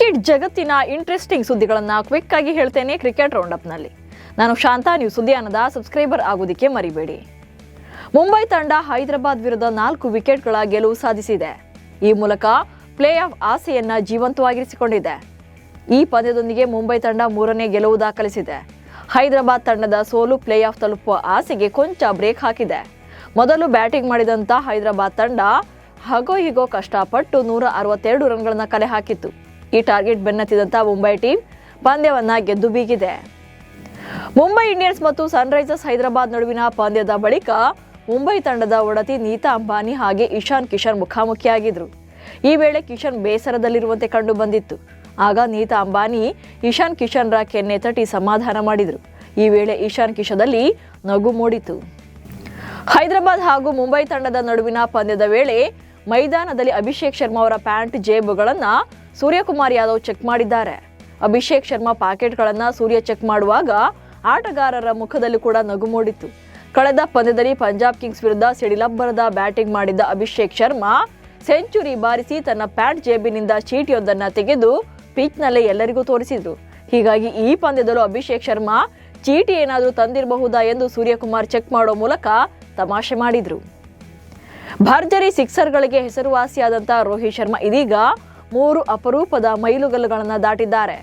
Cricket ಜಗತ್ತಿನ interesting ಸುದ್ದಿಗಳನ್ನ quick ಆಗಿ ಹೇಳ್ತೇನೆ ಕ್ರಿಕೆಟ್ ರೌಂಡ್ ಅಪ್ ನಲ್ಲಿ. ನಾನು ಶಾಂತಾ, ನೀವು ಸುದ್ದಿಯಾನದ ಸಬ್ಸ್ಕ್ರೈಬರ್ ಆಗೋದಕ್ಕೆ ಮರಿಬೇಡಿ. ಮುಂಬೈ ತಂಡ ಹೈದರಾಬಾದ್ ವಿರುದ್ಧ 4 ವಿಕೆಟ್ಗಳ ಗೆಲುವು ಸಾಧಿಸಿದೆ. ಈ ಮೂಲಕ ಪ್ಲೇ ಆಫ್ ಆಸೆಯನ್ನ ಜೀವಂತವಾಗಿರಿಸಿಕೊಂಡಿದೆ. ಈ ಪಂದ್ಯದೊಂದಿಗೆ ಮುಂಬೈ ತಂಡ 3ನೇ ಗೆಲುವು ದಾಖಲಿಸಿದೆ. ಹೈದರಾಬಾದ್ ತಂಡದ ಸೋಲು ಪ್ಲೇ ಆಫ್ ತಲುಪುವ ಆಸೆಗೆ ಕೊಂಚ ಬ್ರೇಕ್ ಹಾಕಿದೆ. ಮೊದಲು ಬ್ಯಾಟಿಂಗ್ ಮಾಡಿದಂತ ಹೈದರಾಬಾದ್ ತಂಡ ಹೀಗೋ ಕಷ್ಟಪಟ್ಟು 162 ರನ್ಗಳನ್ನ ಕಲೆ ಹಾಕಿತ್ತು. ಈ ಟಾರ್ಗೆಟ್ ಬೆನ್ನತ್ತಿದಂತ ಮುಂಬೈ ಟೀಮ್ ಪಂದ್ಯವನ್ನ ಗೆದ್ದು ಬೀಗಿದೆ. ಮುಂಬೈ ಇಂಡಿಯನ್ಸ್ ಮತ್ತು ಸನ್ರೈಸರ್ಸ್ ಹೈದರಾಬಾದ್ ನಡುವಿನ ಪಂದ್ಯದ ಬಳಿಕ ಮುಂಬೈ ತಂಡದ ಒಡತಿ ನೀತಾ ಅಂಬಾನಿ ಹಾಗೆ ಇಶಾನ್ ಕಿಶನ್ ಮುಖಾಮುಖಿಯಾಗಿದ್ರು. ಈ ವೇಳೆ ಕಿಶನ್ ಬೇಸರದಲ್ಲಿರುವಂತೆ ಕಂಡು ಬಂದಿತ್ತು. ಆಗ ನೀತಾ ಅಂಬಾನಿ ಇಶಾನ್ ಕಿಶನ್ರ ಕೆನ್ನೆ ತಟ್ಟಿ ಸಮಾಧಾನ ಮಾಡಿದ್ರು. ಈ ವೇಳೆ ಇಶಾನ್ ಕಿಶದಲ್ಲಿ ನಗು ಮೂಡಿತು. ಹೈದರಾಬಾದ್ ಹಾಗೂ ಮುಂಬೈ ತಂಡದ ನಡುವಿನ ಪಂದ್ಯದ ವೇಳೆ ಮೈದಾನದಲ್ಲಿ ಅಭಿಷೇಕ್ ಶರ್ಮಾ ಅವರ ಪ್ಯಾಂಟ್ ಜೇಬುಗಳನ್ನ ಸೂರ್ಯಕುಮಾರ್ ಯಾದವ್ ಚೆಕ್ ಮಾಡಿದ್ದಾರೆ. ಅಭಿಷೇಕ್ ಶರ್ಮಾ ಪಾಕೆಟ್ಗಳನ್ನ ಸೂರ್ಯ ಚೆಕ್ ಮಾಡುವಾಗ ಆಟಗಾರರ ಮುಖದಲ್ಲಿ ಕೂಡ ನಗು ಮೂಡಿತ್ತು. ಕಳೆದ ಪಂದ್ಯದಲ್ಲಿ ಪಂಜಾಬ್ ಕಿಂಗ್ಸ್ ವಿರುದ್ಧ ಸಿಡಿಲಬ್ಬರದ ಬ್ಯಾಟಿಂಗ್ ಮಾಡಿದ್ದ ಅಭಿಷೇಕ್ ಶರ್ಮಾ ಸೆಂಚುರಿ ಬಾರಿಸಿ ತನ್ನ ಪ್ಯಾಂಟ್ ಜೇಬಿನಿಂದ ಚೀಟಿಯೊಂದನ್ನ ತೆಗೆದು ಪಿಚ್ನಲ್ಲೇ ಎಲ್ಲರಿಗೂ ತೋರಿಸಿದ್ರು. ಹೀಗಾಗಿ ಈ ಪಂದ್ಯದಲ್ಲೂ ಅಭಿಷೇಕ್ ಶರ್ಮಾ ಚೀಟಿ ಏನಾದರೂ ತಂದಿರಬಹುದಾ ಎಂದು ಸೂರ್ಯಕುಮಾರ್ ಚೆಕ್ ಮಾಡೋ ಮೂಲಕ ತಮಾಷೆ ಮಾಡಿದ್ರು. ಭರ್ಜರಿ ಸಿಕ್ಸರ್ಗಳಿಗೆ ಹೆಸರುವಾಸಿಯಾದಂಥ ರೋಹಿತ್ ಶರ್ಮಾ ಇದೀಗ 3 ಅಪರೂಪದ ಮೈಲುಗಲ್ಲುಗಳನ್ನು ದಾಟಿದ್ದಾರೆ.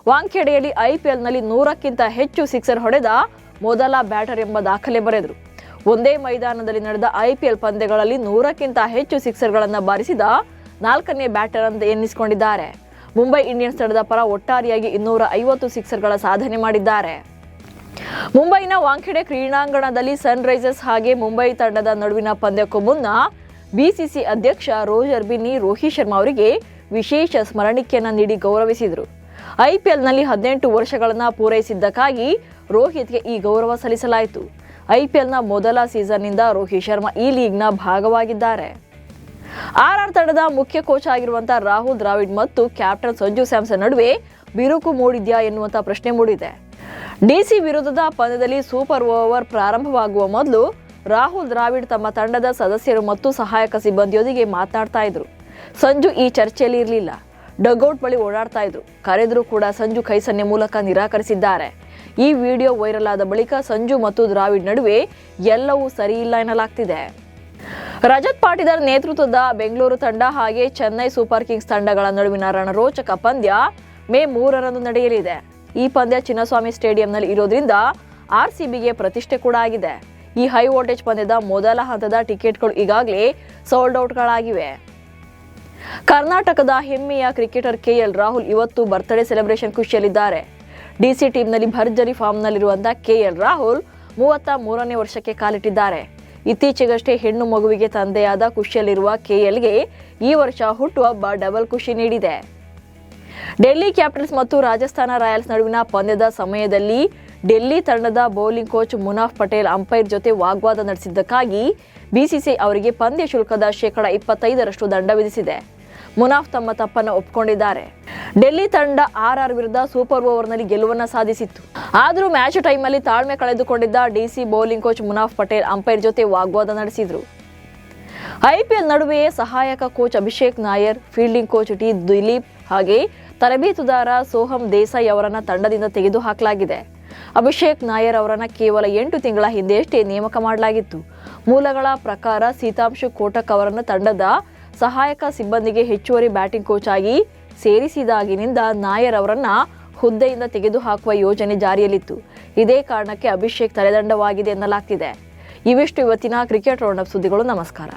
ವಾಂಖೆಡೆಯಲ್ಲಿ ಐಪಿಎಲ್ನಲ್ಲಿ 100ಕ್ಕಿಂತ ಹೆಚ್ಚು ಸಿಕ್ಸರ್ ಹೊಡೆದ ಮೊದಲ ಬ್ಯಾಟರ್ ಎಂಬ ದಾಖಲೆ ಬರೆದರು. ಒಂದೇ ಮೈದಾನದಲ್ಲಿ ನಡೆದ ಐಪಿಎಲ್ ಪಂದ್ಯಗಳಲ್ಲಿ 100ಕ್ಕಿಂತ ಹೆಚ್ಚು ಸಿಕ್ಸರ್ಗಳನ್ನು ಬಾರಿಸಿದ 4ನೇ ಬ್ಯಾಟರ್ ಅಂತ ಎನ್ನಿಸಿಕೊಂಡಿದ್ದಾರೆ. ಮುಂಬೈ ಇಂಡಿಯನ್ಸ್ ತಂಡದ ಪರ ಒಟ್ಟಾರೆಯಾಗಿ 250 ಸಿಕ್ಸರ್ಗಳ ಸಾಧನೆ ಮಾಡಿದ್ದಾರೆ. ಮುಂಬೈನ ವಾಂಖೆಡೆ ಕ್ರೀಡಾಂಗಣದಲ್ಲಿ ಸನ್ರೈಸರ್ಸ್ ಹಾಗೆ ಮುಂಬೈ ತಂಡದ ನಡುವಿನ ಪಂದ್ಯಕ್ಕೂ ಮುನ್ನ ಬಿಸಿಸಿ ಅಧ್ಯಕ್ಷ ರೋಜರ್ ಬಿನ್ನಿ ರೋಹಿತ್ ಶರ್ಮಾ ಅವರಿಗೆ ವಿಶೇಷ ಸ್ಮರಣಿಕೆಯನ್ನು ನೀಡಿ ಗೌರವಿಸಿದರು. ಐಪಿಎಲ್ನಲ್ಲಿ 18 ವರ್ಷಗಳನ್ನು ಪೂರೈಸಿದ್ದಕ್ಕಾಗಿ ರೋಹಿತ್ಗೆ ಈ ಗೌರವ ಸಲ್ಲಿಸಲಾಯಿತು. ಐಪಿಎಲ್ನ ಮೊದಲ ಸೀಸನ್ನಿಂದ ರೋಹಿತ್ ಶರ್ಮಾ ಈ ಲೀಗ್ನ ಭಾಗವಾಗಿದ್ದಾರೆ. ಆರ್ಆರ್ ತಂಡದ ಮುಖ್ಯ ಕೋಚ್ ಆಗಿರುವಂತಹ ರಾಹುಲ್ ದ್ರಾವಿಡ್ ಮತ್ತು ಕ್ಯಾಪ್ಟನ್ ಸಂಜು ಸ್ಯಾಮ್ಸನ್ ನಡುವೆ ಬಿರುಕು ಮೂಡಿದ್ಯಾ ಎನ್ನುವಂತ ಪ್ರಶ್ನೆ ಮೂಡಿದೆ. ಡಿಸಿ ವಿರುದ್ಧದ ಪಂದ್ಯದಲ್ಲಿ ಸೂಪರ್ ಓವರ್ ಪ್ರಾರಂಭವಾಗುವ ಮೊದಲು ರಾಹುಲ್ ದ್ರಾವಿಡ್ ತಮ್ಮ ತಂಡದ ಸದಸ್ಯರು ಮತ್ತು ಸಹಾಯಕ ಸಿಬ್ಬಂದಿಯೊಂದಿಗೆ ಮಾತನಾಡ್ತಾ ಇದ್ರು. ಸಂಜು ಈ ಚರ್ಚೆಯಲ್ಲಿ ಇರಲಿಲ್ಲ. ಡಗ್ಔಟ್ ಬಳಿ ಓಡಾಡ್ತಾ ಇದ್ರು. ಕರೆದರೂ ಕೂಡ ಸಂಜು ಕೈ ಸನ್ನೆ ಮೂಲಕ ನಿರಾಕರಿಸಿದ್ದಾರೆ. ಈ ವಿಡಿಯೋ ವೈರಲ್ ಆದ ಬಳಿಕ ಸಂಜು ಮತ್ತು ದ್ರಾವಿಡ್ ನಡುವೆ ಎಲ್ಲವೂ ಸರಿಯಿಲ್ಲ ಎನ್ನಲಾಗ್ತಿದೆ. ರಜತ್ ಪಾಟಿದಾರ್ ನೇತೃತ್ವದ ಬೆಂಗಳೂರು ತಂಡ ಹಾಗೆ ಚೆನ್ನೈ ಸೂಪರ್ ಕಿಂಗ್ಸ್ ತಂಡಗಳ ನಡುವಿನ ರಣರೋಚಕ ಪಂದ್ಯ ಮೇ 3ರಂದು ನಡೆಯಲಿದೆ. ಈ ಪಂದ್ಯ ಚಿನ್ನಸ್ವಾಮಿ ಸ್ಟೇಡಿಯಂನಲ್ಲಿ ಇರೋದ್ರಿಂದ ಆರ್ಸಿಬಿಗೆ ಪ್ರತಿಷ್ಠೆ ಕೂಡ ಆಗಿದೆ. ಈ ಹೈ ವೋಲ್ಟೇಜ್ ಪಂದ್ಯದ ಮೊದಲ ಹಂತದ ಟಿಕೆಟ್ಗಳು ಈಗಾಗಲೇ ಸೋಲ್ಡ್ ಔಟ್ಗಳಾಗಿವೆ. ಕರ್ನಾಟಕದ ಹೆಮ್ಮೆಯ ಕ್ರಿಕೆಟರ್ ಕೆಎಲ್ ರಾಹುಲ್ ಇವತ್ತು ಬರ್ತ್ಡೇ ಸೆಲೆಬ್ರೇಷನ್ ಖುಷಿಯಲ್ಲಿದ್ದಾರೆ. ಡಿಸಿ ಟೀಮ್ನಲ್ಲಿ ಭರ್ಜರಿ ಫಾರ್ಮ್ನಲ್ಲಿರುವಂತಹ ಕೆಎಲ್ ರಾಹುಲ್ 33ನೇ ವರ್ಷಕ್ಕೆ ಕಾಲಿಟ್ಟಿದ್ದಾರೆ. ಇತ್ತೀಚೆಗಷ್ಟೇ ಹೆಣ್ಣು ಮಗುವಿಗೆ ತಂದೆಯಾದ ಖುಷಿಯಲ್ಲಿರುವ ಕೆಎಲ್ಗೆ ಈ ವರ್ಷ ಹುಟ್ಟುಹಬ್ಬ ಡಬಲ್ ಖುಷಿ ನೀಡಿದೆ. ಡೆಲ್ಲಿ ಕ್ಯಾಪಿಟಲ್ಸ್ ಮತ್ತು ರಾಜಸ್ಥಾನ ರಾಯಲ್ಸ್ ನಡುವಿನ ಪಂದ್ಯದ ಸಮಯದಲ್ಲಿ ಡೆಲ್ಲಿ ತಂಡದ bowling coach Munaf Patel umpire ಜೊತೆ ವಾಗ್ವಾದ ನಡೆಸಿದ್ದಕ್ಕಾಗಿ ಬಿಸಿಸಿಐ ಅವರಿಗೆ ಪಂದ್ಯ ಶುಲ್ಕದ 25% ದಂಡ ವಿಧಿಸಿದೆ. ಮುನಾಫ್ ತಮ್ಮ ತಪ್ಪನ್ನು ಒಪ್ಪಿಕೊಂಡಿದ್ದಾರೆ. ಡೆಲ್ಲಿ ತಂಡ ಆರ್ಆರ್ ವಿರುದ್ಧ ಸೂಪರ್ ಓವರ್ನಲ್ಲಿ ಗೆಲುವನ್ನು ಸಾಧಿಸಿತ್ತು. ಆದರೂ ಮ್ಯಾಚ್ ಟೈಮಲ್ಲಿ ತಾಳ್ಮೆ ಕಳೆದುಕೊಂಡಿದ್ದ DC bowling coach Munaf Patel umpire ಜೊತೆ ವಾಗ್ವಾದ ನಡೆಸಿದ್ರು. ಐಪಿಎಲ್ ನಡುವೆಯೇ ಸಹಾಯಕ coach Abhishek Nayar, fielding coach T Dilip ಹಾಗೆ ತರಬೇತುದಾರ ಸೋಹಮ್ ದೇಸಾಯಿ ಅವರನ್ನ ತಂಡದಿಂದ ತೆಗೆದುಹಾಕಲಾಗಿದೆ. ಅಭಿಷೇಕ್ ನಾಯರ್ ಅವರನ್ನ ಕೇವಲ 8 ತಿಂಗಳ ಹಿಂದೆಯಷ್ಟೇ ನೇಮಕ ಮಾಡಲಾಗಿತ್ತು. ಮೂಲಗಳ ಪ್ರಕಾರ ಸೀತಾಂಶು ಕೋಟಕ್ ಅವರನ್ನು ತಂಡದ ಸಹಾಯಕ ಸಿಬ್ಬಂದಿಗೆ ಹೆಚ್ಚುವರಿ ಬ್ಯಾಟಿಂಗ್ ಕೋಚ್ ಆಗಿ ಸೇರಿಸಿದಾಗಿನಿಂದ ನಾಯರ್ ಅವರನ್ನ ಹುದ್ದೆಯಿಂದ ತೆಗೆದುಹಾಕುವ ಯೋಜನೆ ಜಾರಿಯಲ್ಲಿತ್ತು. ಇದೇ ಕಾರಣಕ್ಕೆ ಅಭಿಷೇಕ್ ತಲೆದಂಡವಾಗಿದೆ ಎನ್ನಲಾಗ್ತಿದೆ. ಇವಿಷ್ಟು ಇವತ್ತಿನ ಕ್ರಿಕೆಟ್ ರೌಂಡ್ ಅಪ್ ಸುದ್ದಿಗಳು. ನಮಸ್ಕಾರ.